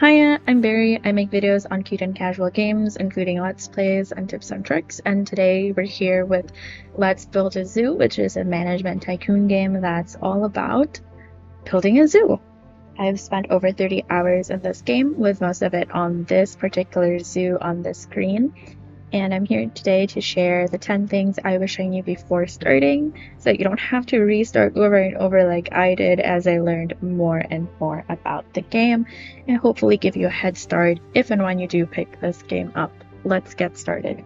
Hiya, I'm Barry. I make videos on cute and casual games, including Let's Plays and tips and tricks, and today we're here with Let's Build a Zoo, which is a management tycoon game that's all about building a zoo. I've spent over 30 hours in this game, with most of it on this particular zoo on the screen. And I'm here today to share the 10 things I wish I knew before starting, so that you don't have to restart over and over like I did as I learned more and more about the game, and hopefully give you a head start if and when you do pick this game up. Let's get started.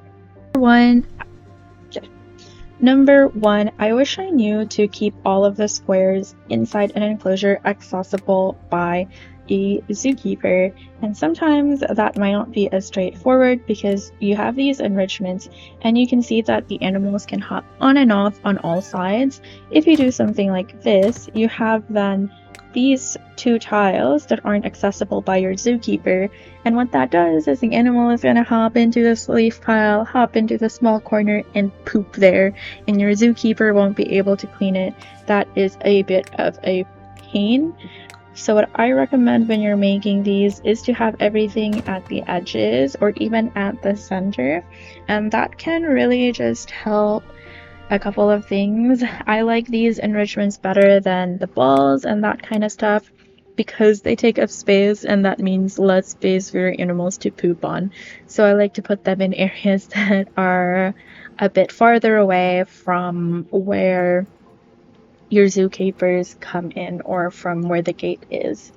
Number one, I wish I knew to keep all of the squares inside an enclosure accessible by a zookeeper, and sometimes that might not be as straightforward because you have these enrichments and you can see that the animals can hop on and off on all sides. If you do something like this, you have then these two tiles that aren't accessible by your zookeeper, and what that does is the animal is going to hop into this leaf pile, hop into the small corner, and poop there, and your zookeeper won't be able to clean it. That is a bit of a pain. So what I recommend when you're making these is to have everything at the edges or even at the center, and that can really just help a couple of things. I like these enrichments better than the balls and that kind of stuff because they take up space, and that means less space for your animals to poop on. So I like to put them in areas that are a bit farther away from where your zookeepers come in or from where the gate is.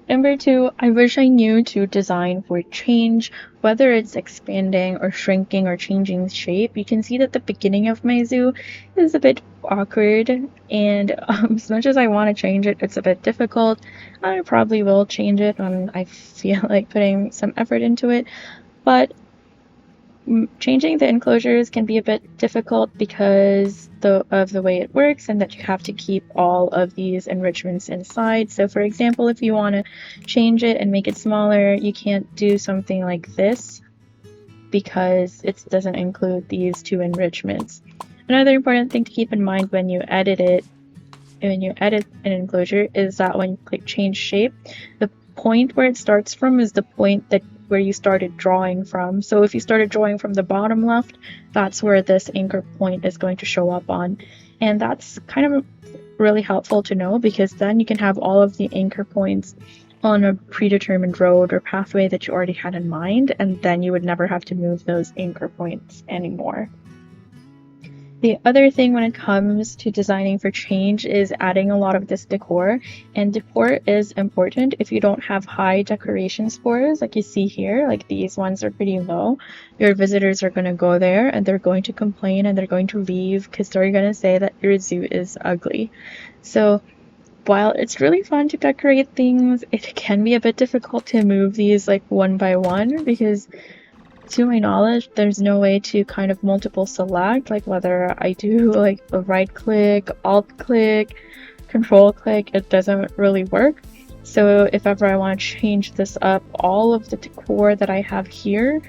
Number two, I wish I knew to design for change, whether it's expanding or shrinking or changing shape. You can see that the beginning of my zoo is a bit awkward, and as much as I want to change it, it's a bit difficult. I probably will change it when I feel like putting some effort into it, but changing the enclosures can be a bit difficult because of the way it works, and that you have to keep all of these enrichments inside. So for example, if you want to change it and make it smaller, you can't do something like this because it doesn't include these two enrichments. Another important thing to keep in mind when you edit an enclosure is that when you click change shape, the point where it starts from is the point where you started drawing from. So if you started drawing from the bottom left, that's where this anchor point is going to show up on. And that's kind of really helpful to know, because then you can have all of the anchor points on a predetermined road or pathway that you already had in mind, and then you would never have to move those anchor points anymore. The other thing when it comes to designing for change is adding a lot of this decor, and decor is important. If you don't have high decoration scores like you see here, like these ones are pretty low, your visitors are going to go there and they're going to complain and they're going to leave because they're going to say that your zoo is ugly. So while it's really fun to decorate things, it can be a bit difficult to move these like one by one, because to my knowledge, there's no way to kind of multiple select, like whether I do like a right click, alt click, control click, it doesn't really work. So if ever I want to change this up, all of the decor that I have here,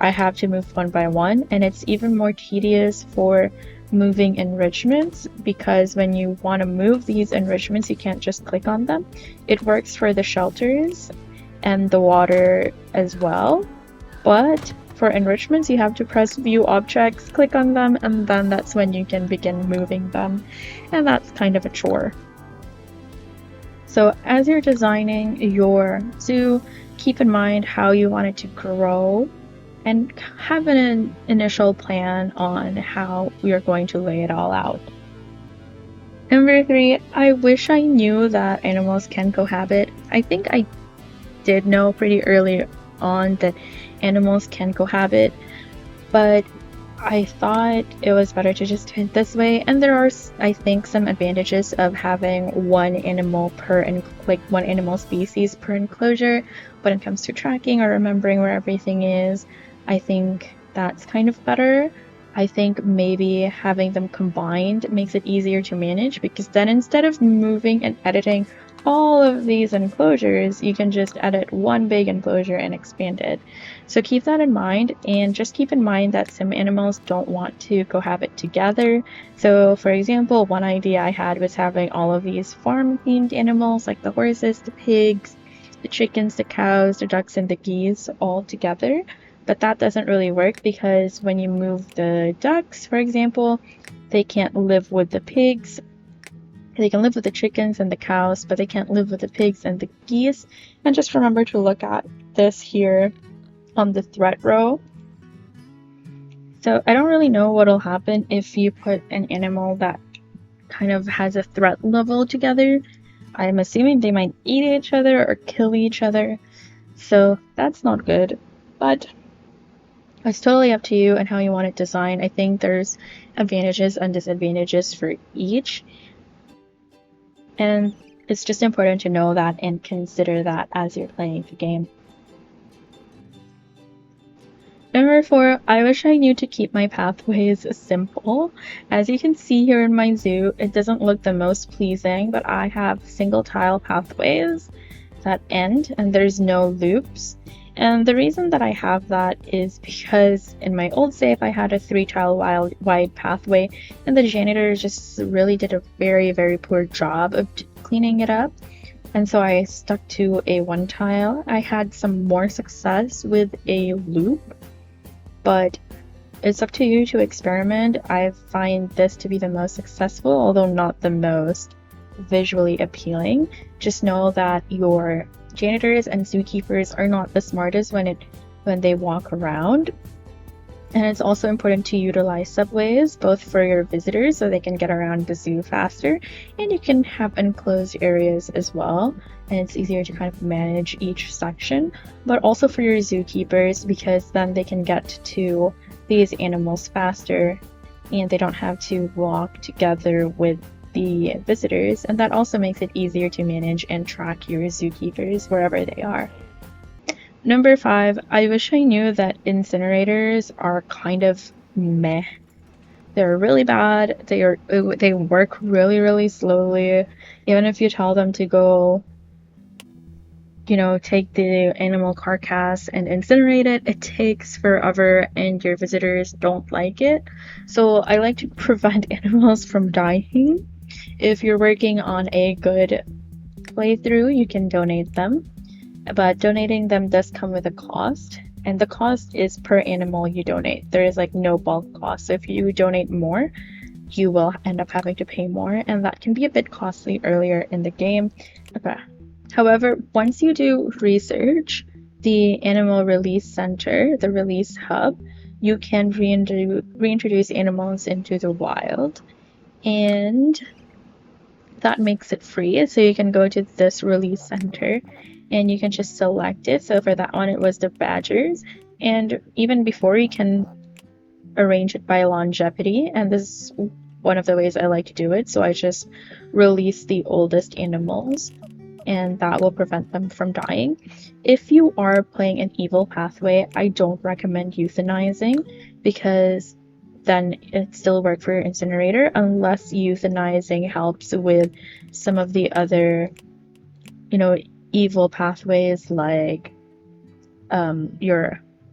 I have to move one by one, and it's even more tedious for moving enrichments, because when you want to move these enrichments, you can't just click on them. It works for the shelters and the water as well. But for enrichments, you have to press view objects, click on them, and then that's when you can begin moving them. And that's kind of a chore. So as you're designing your zoo, keep in mind how you want it to grow and have an initial plan on how you're going to lay it all out. Number three, I wish I knew that animals can cohabit. I think I did know pretty early on that animals can cohabit, but I thought it was better to just do it this way. And there are, I think, some advantages of having one animal species per enclosure when it comes to tracking or remembering where everything is. I think that's kind of better. I think maybe having them combined makes it easier to manage, because then instead of moving and editing all of these enclosures, you can just edit one big enclosure and expand it. So keep that in mind, and just keep in mind that some animals don't want to cohabit together. So for example, one idea I had was having all of these farm themed animals like the horses, the pigs, the chickens, the cows, the ducks, and the geese all together. But that doesn't really work because when you move the ducks, for example, they can't live with the pigs. They can live with the chickens and the cows, but they can't live with the pigs and the geese. And just remember to look at this here on the threat row. So I don't really know what'll happen if you put an animal that kind of has a threat level together. I'm assuming they might eat each other or kill each other. So that's not good. But it's totally up to you and how you want it designed. I think there's advantages and disadvantages for each. And it's just important to know that and consider that as you're playing the game. Number 4, I wish I knew to keep my pathways simple. As you can see here in my zoo, it doesn't look the most pleasing, but I have single tile pathways that end and there's no loops. And the reason that I have that is because in my old save I had a 3-tile wide pathway and the janitor just really did a very, very poor job of cleaning it up. And so I stuck to a 1 tile. I had some more success with a loop, but it's up to you to experiment. I find this to be the most successful, although not the most visually appealing. Just know that your janitors and zookeepers are not the smartest when they walk around. And it's also important to utilize subways, both for your visitors so they can get around the zoo faster, and you can have enclosed areas as well, and it's easier to kind of manage each section, but also for your zookeepers because then they can get to these animals faster and they don't have to walk together with the visitors, and that also makes it easier to manage and track your zookeepers wherever they are. Number 5, I wish I knew that incinerators are kind of meh. They're really bad. They work really, really slowly. Even if you tell them to go, take the animal carcass and incinerate it, it takes forever and your visitors don't like it. So I like to prevent animals from dying. If you're working on a good playthrough, you can donate them, but donating them does come with a cost, and the cost is per animal you donate. There is no bulk cost, so if you donate more, you will end up having to pay more, and that can be a bit costly earlier in the game. Okay. However, once you do research the animal release center, the release hub, you can reintroduce animals into the wild, and that makes it free. So you can go to this release center and you can just select it. So for that one, it was the badgers, and even before, you can arrange it by longevity, and this is one of the ways I like to do it. So I just release the oldest animals, and that will prevent them from dying. If you are playing an evil pathway, I don't recommend euthanizing, because then it still works for your incinerator, unless euthanizing helps with some of the other, evil pathways, like I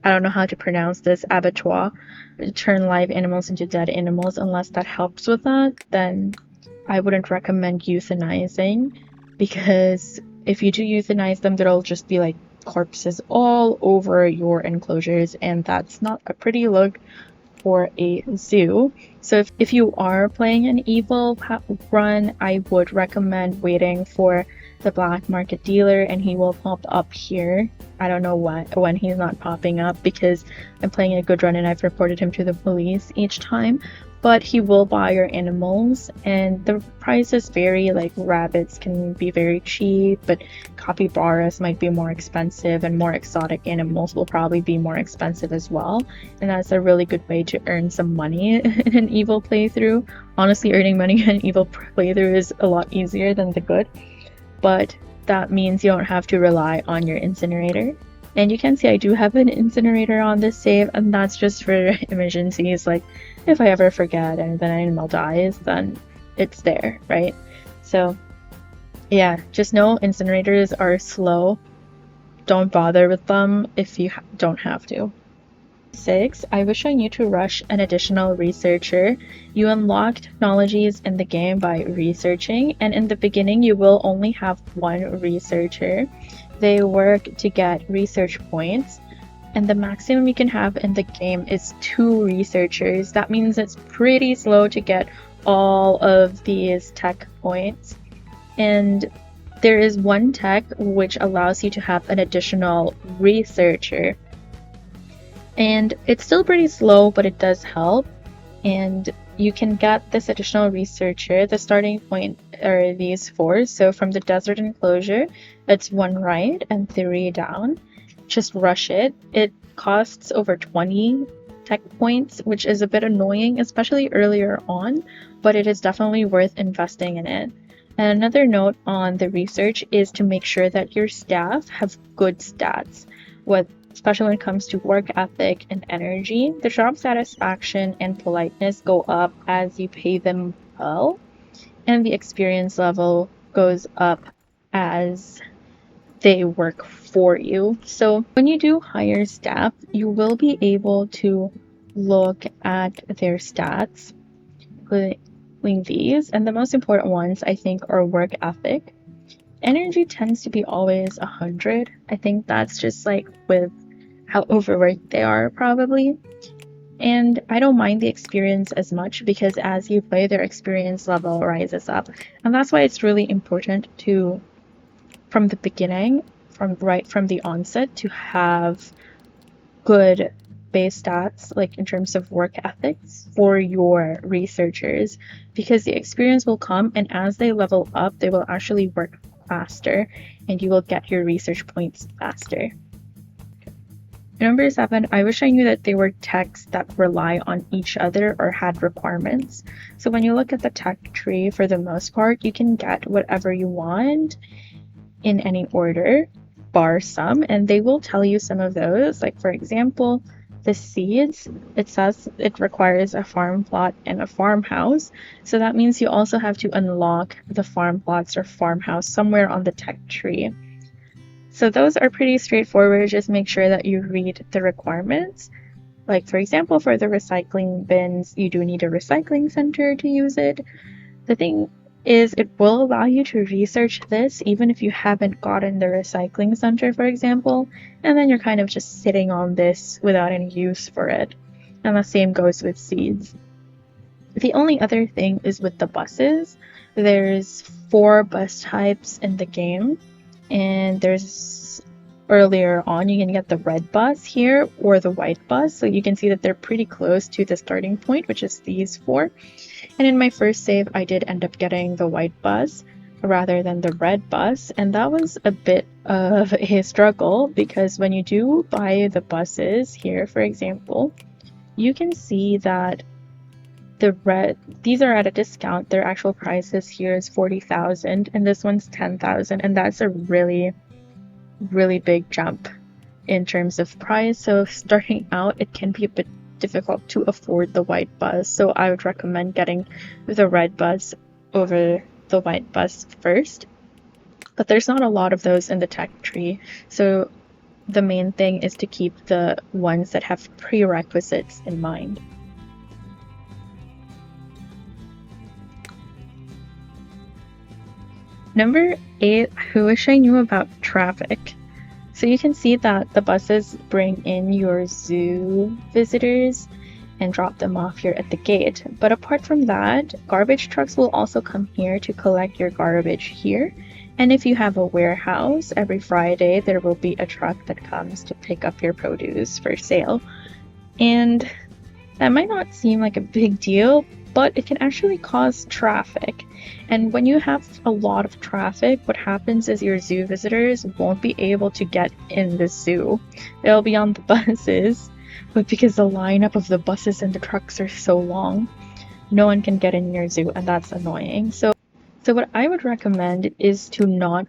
don't know how to pronounce this, abattoir, turn live animals into dead animals. Unless that helps with that, then I wouldn't recommend euthanizing, because if you do euthanize them, there'll just be corpses all over your enclosures, and that's not a pretty look for a zoo. So if you are playing an evil run, I would recommend waiting for the black market dealer, and he will pop up here. I don't know when he's not popping up, because I'm playing a good run and I've reported him to the police each time, but he will buy your animals, and the prices vary. Rabbits can be very cheap, but capybaras might be more expensive, and more exotic animals will probably be more expensive as well, and that's a really good way to earn some money in an evil playthrough. Honestly, earning money in an evil playthrough is a lot easier than the good, but that means you don't have to rely on your incinerator. And you can see I do have an incinerator on this save, and that's just for emergencies. If I ever forget and then an animal dies, then it's there, right? So yeah, just know incinerators are slow. Don't bother with them if you don't have to. 6. I wish I knew to rush an additional researcher. You unlock technologies in the game by researching, and in the beginning you will only have one researcher. They work to get research points, and the maximum you can have in the game is 2 researchers. That means it's pretty slow to get all of these tech points. And there is one tech which allows you to have an additional researcher. And it's still pretty slow, but it does help. And you can get this additional researcher. The starting point are these 4. So from the desert enclosure, it's 1 right and 3 down. Just rush it. It costs over 20 tech points, which is a bit annoying, especially earlier on, but it is definitely worth investing in it. And another note on the research is to make sure that your staff have good stats, especially when it comes to work ethic and energy. The job satisfaction and politeness go up as you pay them well, and the experience level goes up as they work for you. So when you do hire staff, you will be able to look at their stats, including these, and the most important ones I think are work ethic. Energy tends to be always 100. I think that's just like with how overworked they are probably. And I don't mind the experience as much because as you play, their experience level rises up. And that's why it's really important to, from the beginning, from the onset, to have good base stats, like in terms of work ethics for your researchers, because the experience will come, and as they level up, they will actually work faster and you will get your research points faster. Number 7, I wish I knew that there were techs that rely on each other or had requirements. So when you look at the tech tree, for the most part, you can get whatever you want in any order, bar some, and they will tell you some of those. Like for example, the seeds, it says it requires a farm plot and a farmhouse. So that means you also have to unlock the farm plots or farmhouse somewhere on the tech tree. So those are pretty straightforward. Just make sure that you read the requirements. Like for example, for the recycling bins, you do need a recycling center to use it. The thing is, it will allow you to research this even if you haven't gotten the recycling center, for example, and then you're kind of just sitting on this without any use for it. And the same goes with seeds. The only other thing is with the buses. There's 4 bus types in the game, and there's earlier on you can get the red bus here or the white bus, so you can see that they're pretty close to the starting point, which is these 4. And in my first save I did end up getting the white bus rather than the red bus, and that was a bit of a struggle because when you do buy the buses here, for example, you can see that these are at a discount. Their actual prices here is 40,000 and this one's 10,000, and that's a really big jump in terms of price. So starting out, it can be a bit difficult to afford the white bus, so I would recommend getting the red bus over the white bus first. But there's not a lot of those in the tech tree, so the main thing is to keep the ones that have prerequisites in mind. Number 8, I wish I knew about traffic. So you can see that the buses bring in your zoo visitors and drop them off here at the gate. But apart from that, garbage trucks will also come here to collect your garbage here. And if you have a warehouse, every Friday there will be a truck that comes to pick up your produce for sale. And that might not seem like a big deal, but it can actually cause traffic. And when you have a lot of traffic, what happens is your zoo visitors won't be able to get in the zoo. They'll be on the buses, but because the lineup of the buses and the trucks are so long, no one can get in your zoo, and that's annoying. So what I would recommend is to not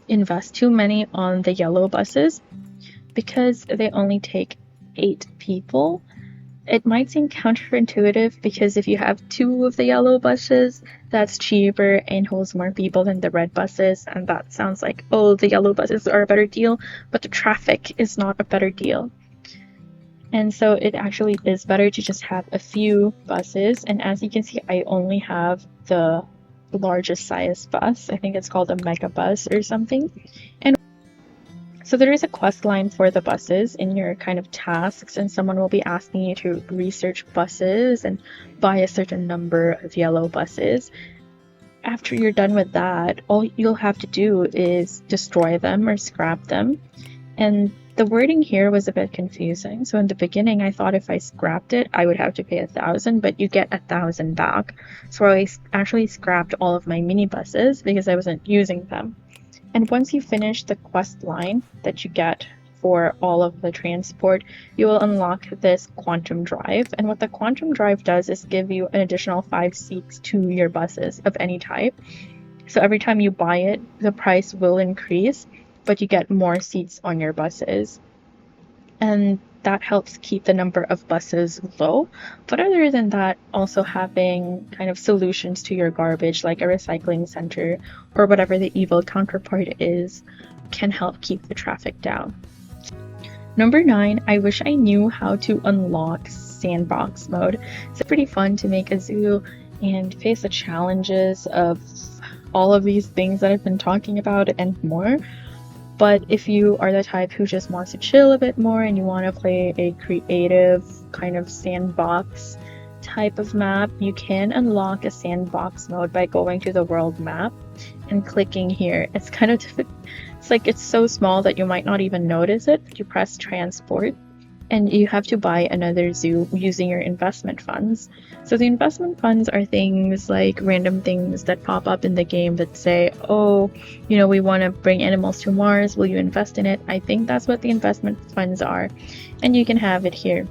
invest too many on the yellow buses because they only take 8 people. It might seem counterintuitive because if you have 2 of the yellow buses, that's cheaper and holds more people than the red buses, and that sounds like, oh, the yellow buses are a better deal, but the traffic is not a better deal. And so it actually is better to just have a few buses. And as you can see, I only have the largest size bus. I think it's called a mega bus or something. And so there is a quest line for the buses in your kind of tasks, and someone will be asking you to research buses and buy a certain number of yellow buses. After you're done with that, all you'll have to do is destroy them or scrap them. And the wording here was a bit confusing. So in the beginning, I thought if I scrapped it, I would have to pay 1,000, but you get 1,000 back. So I actually scrapped all of my minibuses because I wasn't using them. And once you finish the quest line that you get for all of the transport, you will unlock this quantum drive. And what the quantum drive does is give you an additional 5 seats to your buses of any type. So every time you buy it, the price will increase, but you get more seats on your buses. And that helps keep the number of buses low. But other than that, also having kind of solutions to your garbage, like a recycling center or whatever the evil counterpart is, can help keep the traffic down. Number 9, I wish I knew how to unlock sandbox mode. It's pretty fun to make a zoo and face the challenges of all of these things that I've been talking about and more. But if you are the type who just wants to chill a bit more and you want to play a creative kind of sandbox type of map, you can unlock a sandbox mode by going to the world map and clicking here. It's kind of it's so small that you might not even notice it, but you press transport and you have to buy another zoo using your investment funds. So the investment funds are things like random things that pop up in the game that say, oh, we want to bring animals to Mars, will you invest in it? I think that's what the investment funds are, and you can have it here.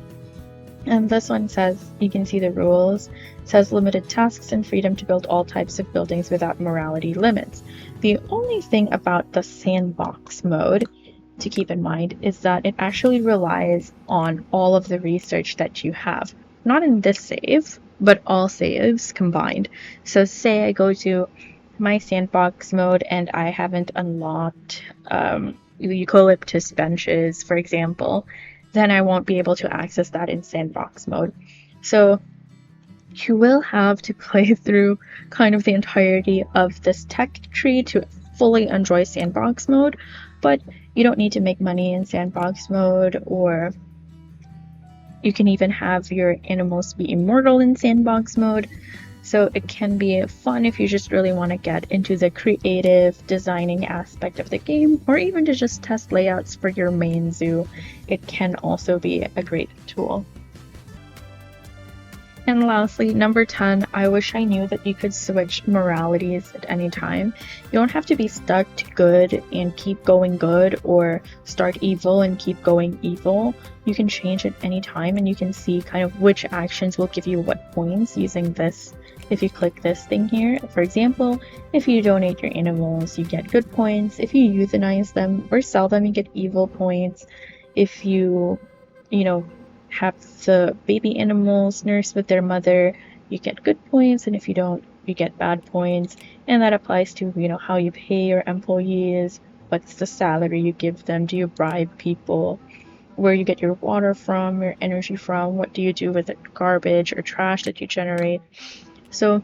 And this one says, you can see the rules. It says limited tasks and freedom to build all types of buildings without morality limits. The only thing about the sandbox mode to keep in mind is that it actually relies on all of the research that you have. Not in this save, but all saves combined. So say I go to my sandbox mode and I haven't unlocked eucalyptus benches, for example, then I won't be able to access that in sandbox mode. So you will have to play through kind of the entirety of this tech tree to fully enjoy sandbox mode, but you don't need to make money in sandbox mode, or you can even have your animals be immortal in sandbox mode. So it can be fun if you just really want to get into the creative designing aspect of the game, or even to just test layouts for your main zoo. It can also be a great tool. And lastly, number 10, I wish I knew that you could switch moralities at any time. You don't have to be stuck to good and keep going good, or start evil and keep going evil. You can change at any time, and you can see kind of which actions will give you what points using this. If you click this thing here, for example, if you donate your animals, you get good points. If you euthanize them or sell them, you get evil points. If you have the baby animals nurse with their mother, you get good points, and if you don't, you get bad points. And that applies to how you pay your employees, what's the salary you give them, do you bribe people, where you get your water from, your energy from, what do you do with the garbage or trash that you generate. So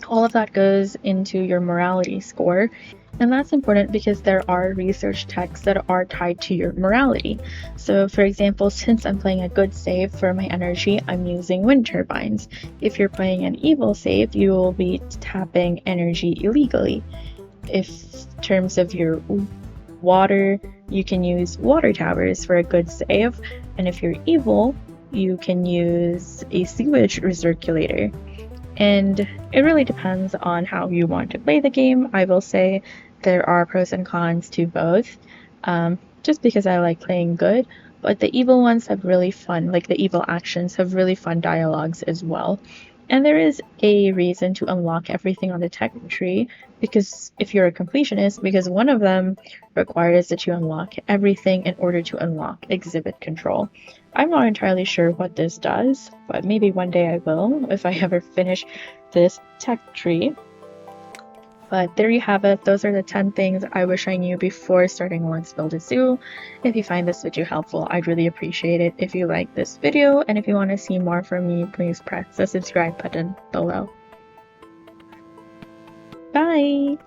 all of that goes into your morality score. And that's important because there are research texts that are tied to your morality. So for example, since I'm playing a good save for my energy, I'm using wind turbines. If you're playing an evil save, you will be tapping energy illegally. If in terms of your water, you can use water towers for a good save. And if you're evil, you can use a sewage recirculator. And it really depends on how you want to play the game. I will say there are pros and cons to both, just because I like playing good, but the evil ones have really fun, like the evil actions have really fun dialogues as well. And there is a reason to unlock everything on the tech tree, because if you're a completionist, because one of them requires that you unlock everything in order to unlock exhibit control. I'm not entirely sure what this does, but maybe one day I will, if I ever finish this tech tree. But there you have it. Those are the 10 things I wish I knew before starting Let's Build a Zoo. If you find this video helpful, I'd really appreciate it if you like this video, and if you want to see more from me, please press the subscribe button below. Bye!